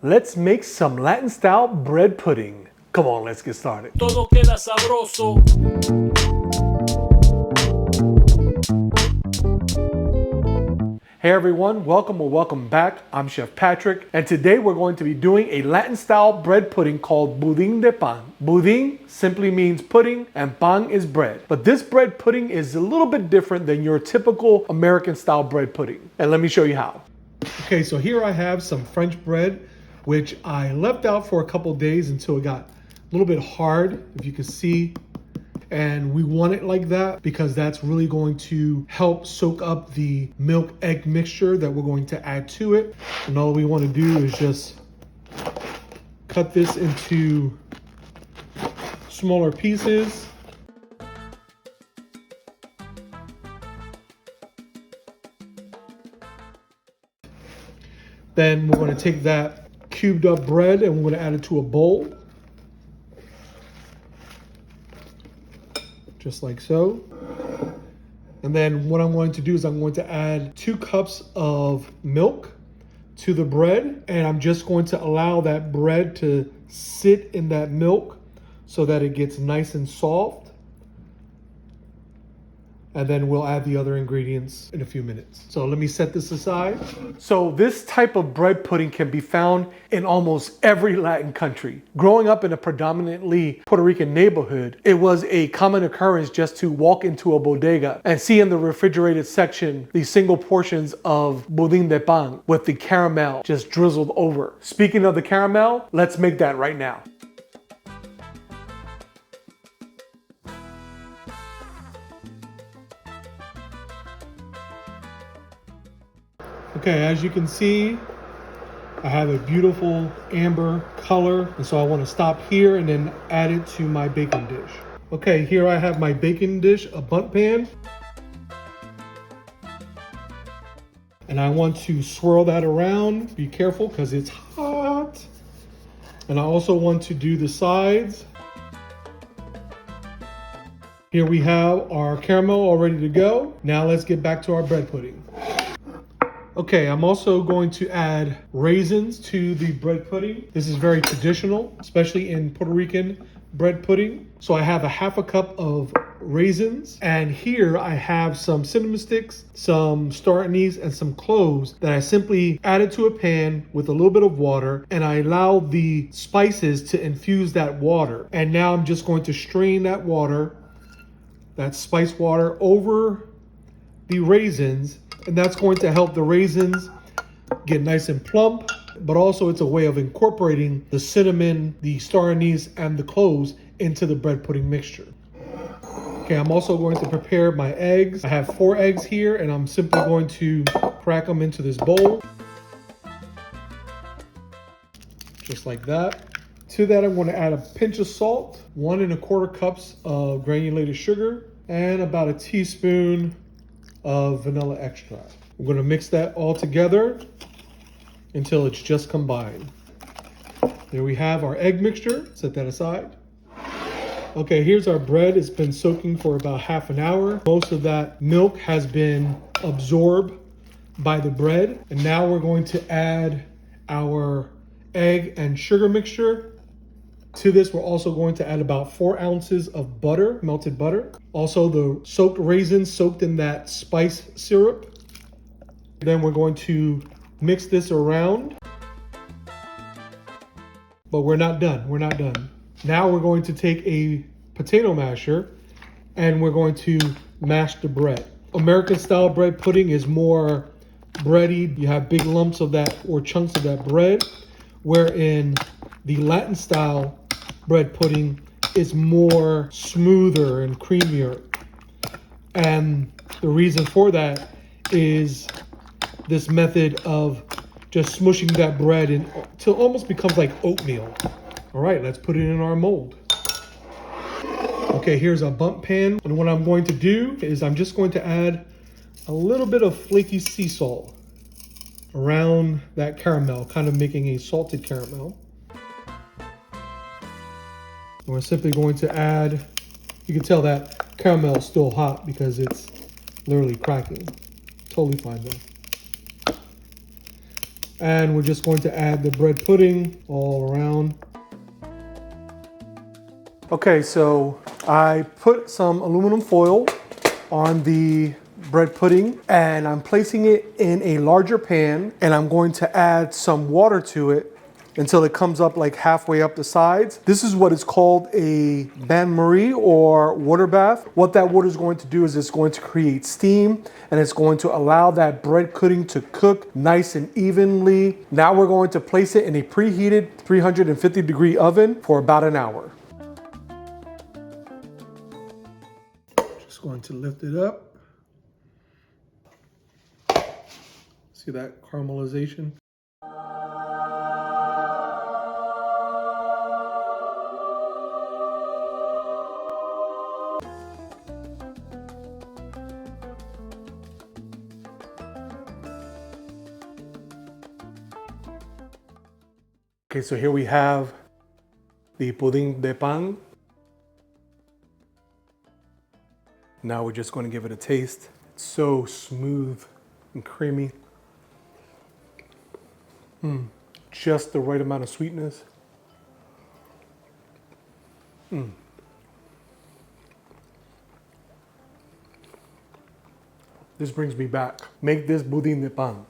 let's make some Latin style bread pudding. Come on, let's get started. Todo queda sabroso. Hey everyone, welcome or welcome back. I'm Chef Patrick, and today we're going to be doing a Latin style bread pudding called Budin de Pan. Budin simply means pudding and pan is bread. But this bread pudding is a little bit different than your typical American style bread pudding. And let me show you how. Okay, so here I have some French bread, which I left out for a couple days until it got a little bit hard, if you can see. And we want it like that because that's really going to help soak up the milk egg mixture that we're going to add to it. And all we want to do is just cut this into smaller pieces. Then we're going to take that cubed up bread and we're going to add it to a bowl. Just like so. And then what I'm going to do is I'm going to add 2 cups of milk to the bread, and I'm just going to allow that bread to sit in that milk so that it gets nice and soft. And then we'll add the other ingredients in a few minutes. So let me set this aside. So this type of bread pudding can be found in almost every Latin country. Growing up in a predominantly Puerto Rican neighborhood, it was a common occurrence just to walk into a bodega and see in the refrigerated section these single portions of Budin de Pan with the caramel just drizzled over. Speaking of the caramel, let's make that right now. Okay, as you can see, I have a beautiful amber color, and so I want to stop here and then add it to my baking dish. Okay, here I have my baking dish, a bundt pan. And I want to swirl that around. Be careful because it's hot. And I also want to do the sides. Here we have our caramel all ready to go. Now let's get back to our bread pudding. Okay, I'm also going to add raisins to the bread pudding. This is very traditional, especially in Puerto Rican bread pudding. So I have a half a cup of raisins, and here I have some cinnamon sticks, some star anise, and some cloves that I simply added to a pan with a little bit of water, and I allow the spices to infuse that water. And now I'm just going to strain that water, that spice water, over the raisins. And that's going to help the raisins get nice and plump, but also it's a way of incorporating the cinnamon, the star anise, and the cloves into the bread pudding mixture. Okay, I'm also going to prepare my eggs. I have 4 eggs here, and I'm simply going to crack them into this bowl. Just like that. To that, I'm going to add a pinch of salt, 1 1/4 cups of granulated sugar, and about a teaspoon of vanilla extract. We're going to mix that all together until it's just combined. There we have our egg mixture. Set that aside. Okay, here's our bread. It's been soaking for about half an hour. Most of that milk has been absorbed by the bread. And now we're going to add our egg and sugar mixture. To this, we're also going to add about 4 ounces of butter, melted butter. Also the soaked raisins soaked in that spice syrup. Then we're going to mix this around. But we're not done, we're not done. Now we're going to take a potato masher and we're going to mash the bread. American style bread pudding is more bready. You have big lumps of that or chunks of that bread, wherein the Latin style bread pudding is more smoother and creamier. And the reason for that is this method of just smushing that bread until it almost becomes like oatmeal. All right, let's put it in our mold. Okay, here's a bundt pan. And what I'm going to do is I'm just going to add a little bit of flaky sea salt around that caramel, kind of making a salted caramel. We're simply going to add, you can tell that caramel is still hot because it's literally cracking. Totally fine though. And we're just going to add the bread pudding all around. Okay, so I put some aluminum foil on the bread pudding and I'm placing it in a larger pan, and I'm going to add some water to it until it comes up like halfway up the sides. This is what is called a bain-marie or water bath. What that water is going to do is it's going to create steam, and it's going to allow that bread pudding to cook nice and evenly. Now we're going to place it in a preheated 350-degree oven for about an hour. Just going to lift it up. See that caramelization? Okay, so here we have the Budin de Pan. Now we're just going to give it a taste. It's so smooth and creamy. Just the right amount of sweetness. This brings me back. Make this Budin de Pan.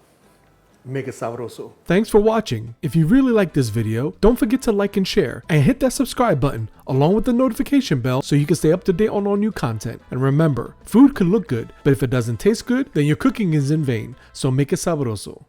Make it sabroso. Thanks for watching. If you really like this video, don't forget to like and share, and hit that subscribe button along with the notification bell so you can stay up to date on all new content. And remember, food can look good, but if it doesn't taste good, then your cooking is in vain. So make it sabroso.